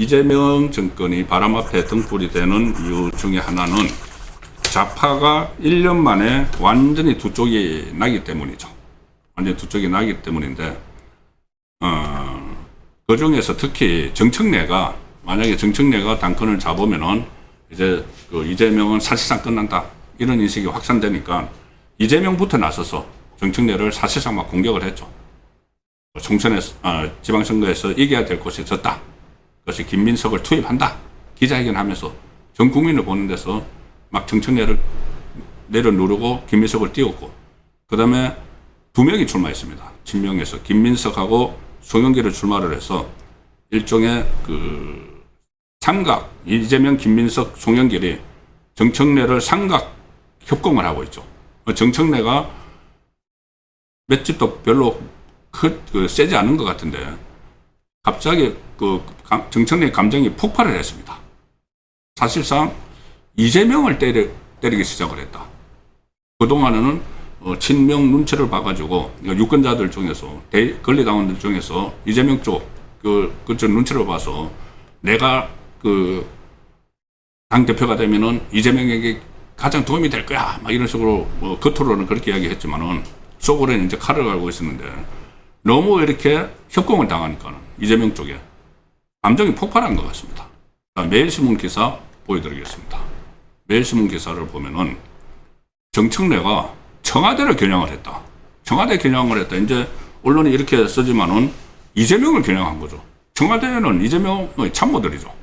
이재명 정권이 바람 앞에 등불이 되는 이유 중에 하나는 좌파가 1년 만에 완전히 두 쪽이 나기 때문이죠. 완전히 두 쪽이 나기 때문인데, 그 중에서 특히 정청래가, 만약에 정청래가 당권을 잡으면은 이제 그 이재명은 사실상 끝난다, 이런 인식이 확산되니까 이재명부터 나서서 정청래를 사실상 막 공격을 했죠. 총선에서, 지방선거에서 이겨야 될 곳이 졌다. 그것이 김민석을 투입한다. 기자회견하면서 전 국민을 보는 데서 막 정청래를 내려누르고 김민석을 띄웠고, 그 다음에 두 명이 출마했습니다. 친명에서 김민석하고 송영길을 출마를 해서 일종의 그 삼각, 이재명, 김민석, 송영길이 정청래를 삼각 협공을 하고 있죠. 정청래가 맷집도 별로 세지 않은 것 같은데 갑자기 그 정청래 감정이 폭발을 했습니다. 사실상 이재명을 때리기 시작을 했다. 그동안에는 친명 눈치를 봐가지고 유권자들 중에서 권리당원들 중에서 이재명 쪽 그쪽 눈치를 봐서 내가 그 당대표가 되면은 이재명에게 가장 도움이 될 거야, 막 이런 식으로 겉으로는 그렇게 이야기했지만은 속으로는 이제 칼을 갈고 있었는데, 너무 이렇게 협공을 당하니까는 이재명 쪽에 감정이 폭발한 것 같습니다. 매일신문 기사 보여드리겠습니다. 매일신문 기사를 보면은 정청래가 청와대를 겨냥을 했다. 청와대 겨냥을 했다. 이제 언론이 이렇게 쓰지만은 이재명을 겨냥한 거죠. 청와대는 이재명의 참모들이죠.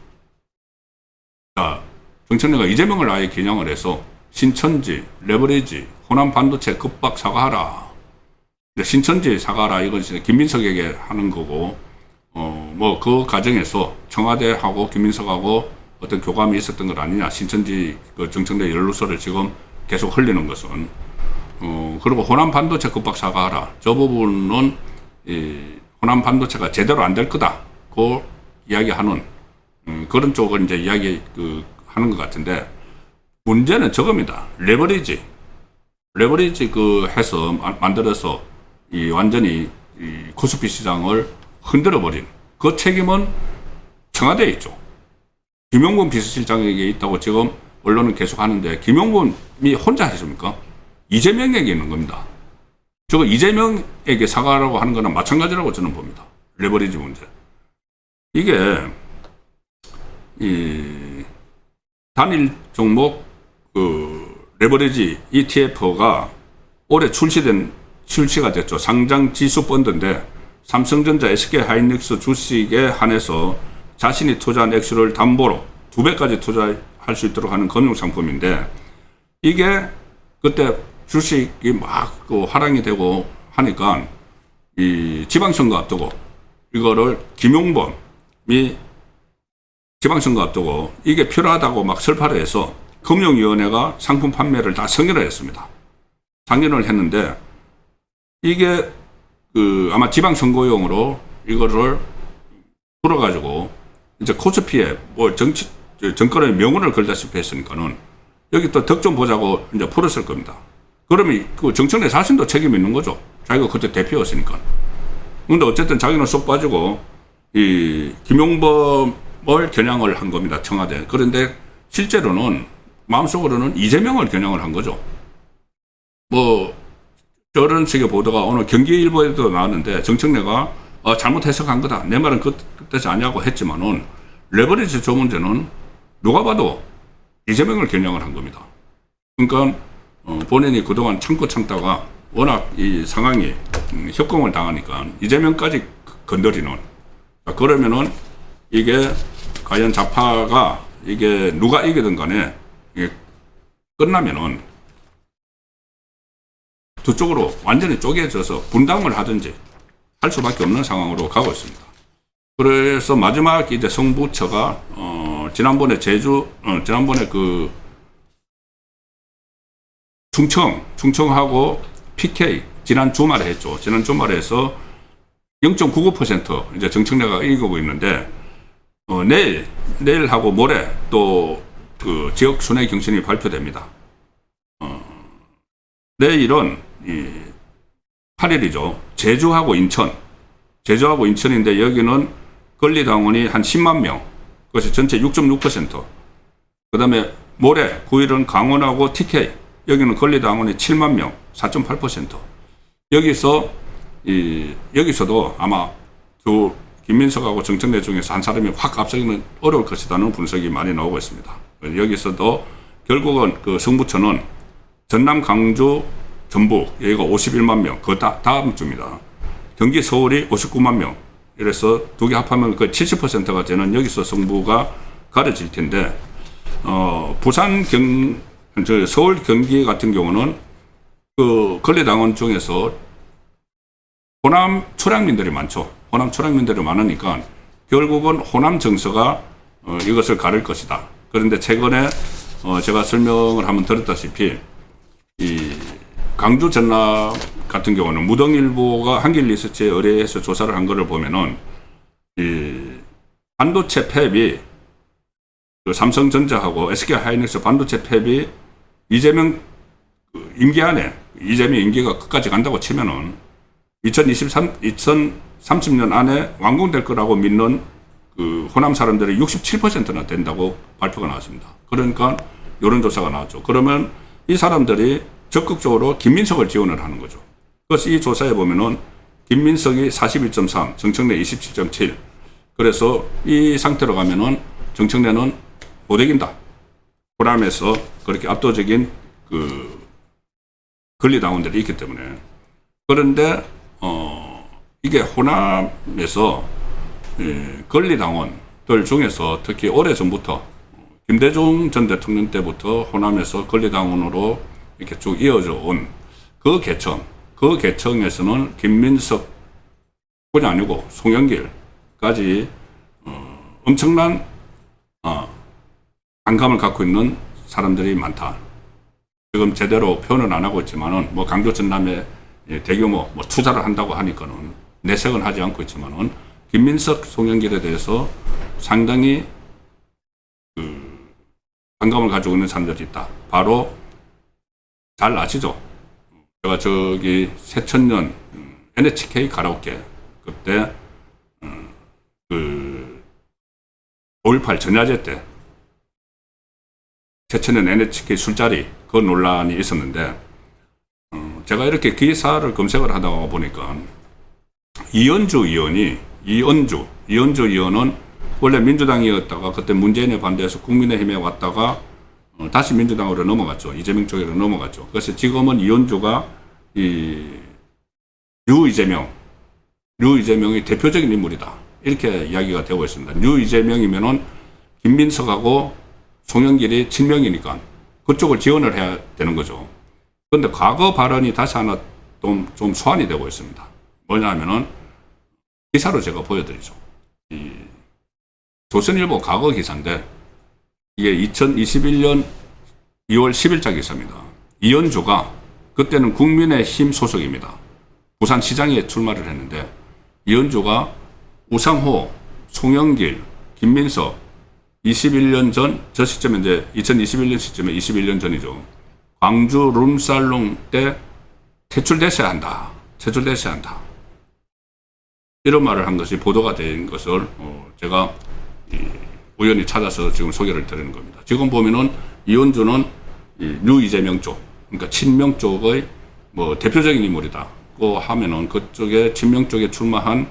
자, 정청래가 이재명을 아예 겨냥을 해서 신천지, 레버리지, 호남 반도체 급박 사과하라. 신천지 사과하라. 이건 김민석에게 하는 거고, 뭐 그 과정에서 청와대하고 김민석하고 어떤 교감이 있었던 것 아니냐. 신천지 그 정청래 연루소를 지금 계속 흘리는 것은. 그리고 호남 반도체 급박 사과하라. 저 부분은 호남 반도체가 제대로 안 될 거다. 그 이야기하는 그런 쪽을 이제 하는 것 같은데, 문제는 저겁니다. 레버리지 해서 만들어서 완전히 코스피 시장을 흔들어 버린 그 책임은 청와대에 있죠. 김용범 비서실장에게 있다고 지금 언론은 계속 하는데, 김용범이 혼자 했습니까? 이재명에게 있는 겁니다. 저거 이재명에게 사과하라고 하는 거나 마찬가지라고 저는 봅니다. 레버리지 문제. 이게 단일 종목 레버리지 ETF가 올해 출시가 됐죠. 상장 지수 펀드인데 삼성전자, SK하이닉스 주식에 한해서 자신이 투자한 액수를 담보로 2배까지 투자할 수 있도록 하는 금융상품인데, 이게 그때 주식이 막 하락이 되고 하니까 이 지방선거 앞두고 이거를 김용범이 지방선거 앞두고 이게 필요하다고 막 설파를 해서 금융위원회가 상품 판매를 다 승인을 했습니다. 상인을 했는데, 이게 아마 지방선거용으로 이거를 풀어가지고 이제 코스피에 정권의 명운을 걸다시피 했으니까는 여기 또 덕 좀 보자고 이제 풀었을 겁니다. 그러면 그 정청래 자신도 책임이 있는 거죠. 자기가 그때 대표였으니까. 근데 어쨌든 자기는 쏙 빠지고 이 김용범을 겨냥을 한 겁니다. 청와대. 그런데 실제로는 마음속으로는 이재명을 겨냥을 한 거죠. 뭐 저런 식의 보도가 오늘 경기일보에도 나왔는데, 정청래가 잘못 해석한 거다. 내 말은 그 뜻이 아니라고 했지만은 레버리지 저 문제는 누가 봐도 이재명을 겨냥을 한 겁니다. 그러니까 본인이 그동안 참다가 워낙 이 상황이 협공을 당하니까 이재명까지 건드리는. 그러면은 이게 과연 좌파가 이게 누가 이기든 간에 이게 끝나면은 두 쪽으로 완전히 쪼개져서 분당을 하든지 할 수밖에 없는 상황으로 가고 있습니다. 그래서 마지막 이제 성부처가 지난번에 지난번에 그 충청하고 PK 지난 주말에 했죠. 지난 주말에 해서 0.99% 이제 정청래가 이기고 있는데, 내일하고 모레 또 그 지역 순회 경선이 발표됩니다. 내일은 8일이죠. 제주하고 인천. 제주하고 인천인데 여기는 권리당원이 한 10만 명. 그것이 전체 6.6%. 그 다음에 모레 9일은 강원하고 TK. 여기는 권리당원이 7만 명. 4.8%. 여기서도 아마 김민석하고 정청래 중에서 한 사람이 확 앞서기는 어려울 것이라는 분석이 많이 나오고 있습니다. 여기서도 결국은 그 승부처는 전남, 강주, 전북 여기가 51만 명, 그 다음 주입니다. 경기, 서울이 59만 명. 이래서 두 개 합하면 그 70%가 되는 여기서 승부가 가려질 텐데, 부산, 서울, 경기 같은 경우는 그 권리당원 중에서 호남 출향민들이 많죠. 호남 출향민들이 많으니까 결국은 호남 정서가 이것을 가를 것이다. 그런데 최근에 제가 설명을 한번 드렸다시피 이 강주 전남 같은 경우는 무등일보가 한길리서치에 의뢰해서 조사를 한 거를 보면은 이 반도체 팹이 그 삼성전자하고 SK하이닉스 반도체 팹이 이재명 임기 안에 이재명 임기가 끝까지 간다고 치면은 2030년 안에 완공될 거라고 믿는 그 호남 사람들이 67%나 된다고 발표가 나왔습니다. 그러니까 여론조사가 나왔죠. 그러면 이 사람들이 적극적으로 김민석을 지원을 하는 거죠. 그래서 이 조사에 보면은 김민석이 42.3, 정청래 27.7. 그래서 이 상태로 가면은 정청래는 못 이긴다. 호남에서 그렇게 압도적인 그 권리당원들이 있기 때문에. 그런데 이게 호남에서 권리당원들 중에서 특히 오래전부터 김대중 전 대통령 때부터 호남에서 권리당원으로 이렇게 쭉 이어져 온 그 계층에서는 김민석뿐이 아니고 송영길까지 엄청난 반감을 갖고 있는 사람들이 많다. 지금 제대로 표현은 안 하고 있지만은 뭐 강조 전남에 대규모 뭐 투자를 한다고 하니까는 내색은 하지 않고 있지만은 김민석, 송영길에 대해서 상당히 그 반감을 가지고 있는 사람들이 있다. 바로 잘 아시죠? 제가 저기 새천년 NHK 가라오케 그때 그 5.18 전야제 때 새천년 NHK 술자리 그 논란이 있었는데 제가 이렇게 기사를 검색을 하다 보니까 이현주 의원은 원래 민주당이었다가 그때 문재인에 반대해서 국민의힘에 왔다가 다시 민주당으로 넘어갔죠. 이재명 쪽으로 넘어갔죠. 그래서 지금은 이현주가 류이재명의 대표적인 인물이다. 이렇게 이야기가 되고 있습니다. 류이재명이면은 김민석하고 송영길이 친명이니까 그쪽을 지원을 해야 되는 거죠. 그런데 과거 발언이 다시 하나 좀 소환이 되고 있습니다. 뭐냐면은 기사로 제가 보여드리죠. 조선일보 과거 기사인데 이게 2021년 2월 10일자 기사입니다. 이현주가 그때는 국민의힘 소속입니다. 부산시장에 출마를 했는데 이현주가 우상호, 송영길, 김민석 21년 전, 저 시점에 이제 2021년 시점에 21년 전이죠. 광주 룸살롱 때 퇴출됐어야 한다. 이런 말을 한 것이 보도가 된 것을 제가 우연히 찾아서 지금 소개를 드리는 겁니다. 지금 보면은 이현주는 류이재명 쪽, 그러니까 친명 쪽의 뭐 대표적인 인물이다고 하면은 그쪽에 친명 쪽에 출마한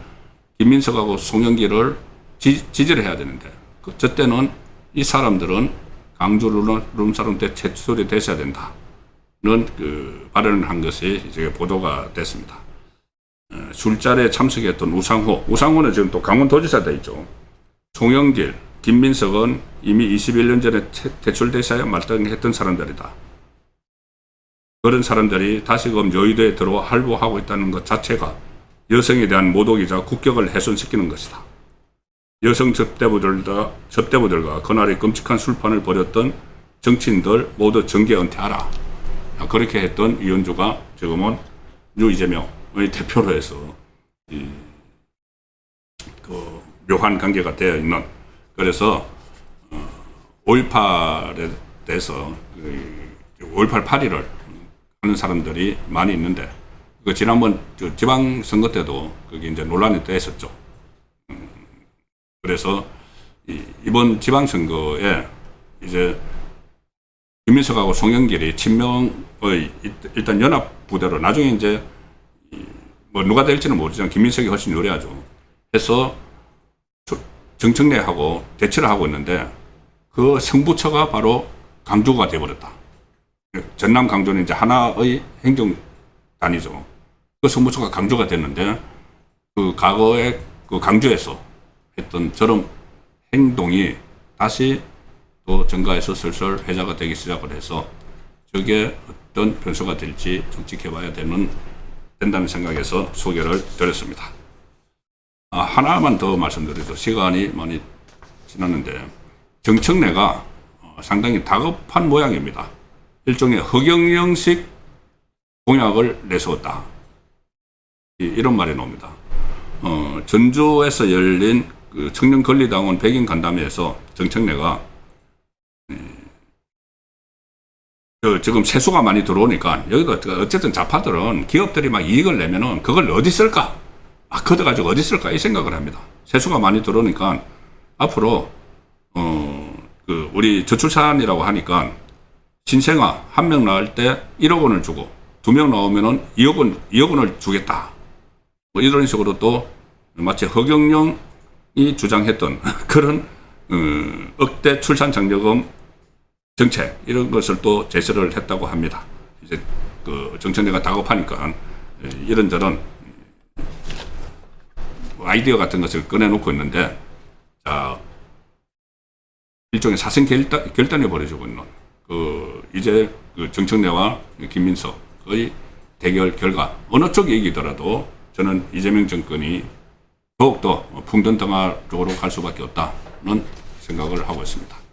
김민석하고 송영길을 지지를 해야 되는데 저 때는 이 사람들은 강주 룸사롱 때 퇴출이 됐어야 된다는 그 발언을 한 것이 이제 보도가 됐습니다. 술자리에 참석했던 우상호는 지금 또 강원도지사 돼 있죠. 송영길, 김민석은 이미 21년 전에 퇴출되셔야 말등했던 사람들이다. 그런 사람들이 다시금 여의도에 들어와 할보하고 있다는 것 자체가 여성에 대한 모독이자 국격을 훼손시키는 것이다. 여성 접대부들과 그날의 끔찍한 술판을 벌였던 정치인들 모두 정계 은퇴하라. 그렇게 했던 이현주가 지금은 류이재명의 대표로 해서 그 묘한 관계가 되어 있는, 그래서 5.18에 대해서 5.18 파리를 하는 사람들이 많이 있는데, 그 지난번 지방선거 때도 그게 이제 논란이 됐었죠. 그래서 이번 지방선거에 이제 김민석하고 송영길이 친명의 일단 연합부대로, 나중에 이제 뭐 누가 될지는 모르지만 김민석이 훨씬 유리하죠. 해서 정청래하고 대치를 하고 있는데, 그 승부처가 바로 강주가 되어버렸다. 전남 강주는 이제 하나의 행정단이죠. 그 승부처가 강주가 됐는데, 그 과거에 그 강주에서 했던 저런 행동이 다시 또 정가에서 슬슬 회자가 되기 시작을 해서, 저게 어떤 변수가 될지 좀 지켜봐야 된다는 생각에서 소개를 드렸습니다. 하나만 더 말씀드려도 시간이 많이 지났는데, 정청래가 상당히 다급한 모양입니다. 일종의 허경영식 공약을 내세웠다, 이런 말이 나옵니다. 전주에서 열린 그 청년권리당원 백인 간담회에서 정청래가 지금 세수가 많이 들어오니까, 여기도 어쨌든 좌파들은 기업들이 막 이익을 내면은 그걸 어디 쓸까? 걷어가지고 어디 쓸까? 이 생각을 합니다. 세수가 많이 들어오니까 앞으로 우리 저출산이라고 하니까 신생아 1명 낳을 때 1억 원을 주고 2명 나오면은 2억 원을 주겠다. 뭐 이런 식으로 또 마치 허경영이 주장했던 그런 억대 출산 장려금 정책, 이런 것을 또 제시를 했다고 합니다. 이제 그 정청래가 다급하니까 이런저런 아이디어 같은 것을 꺼내놓고 있는데, 자, 일종의 사생 결단해 버려주고 있는 이제 그 정청래와 김민석의 대결 결과 어느 쪽이 이기더라도 저는 이재명 정권이 더욱더 풍전등화 쪽으로 갈 수밖에 없다는 생각을 하고 있습니다.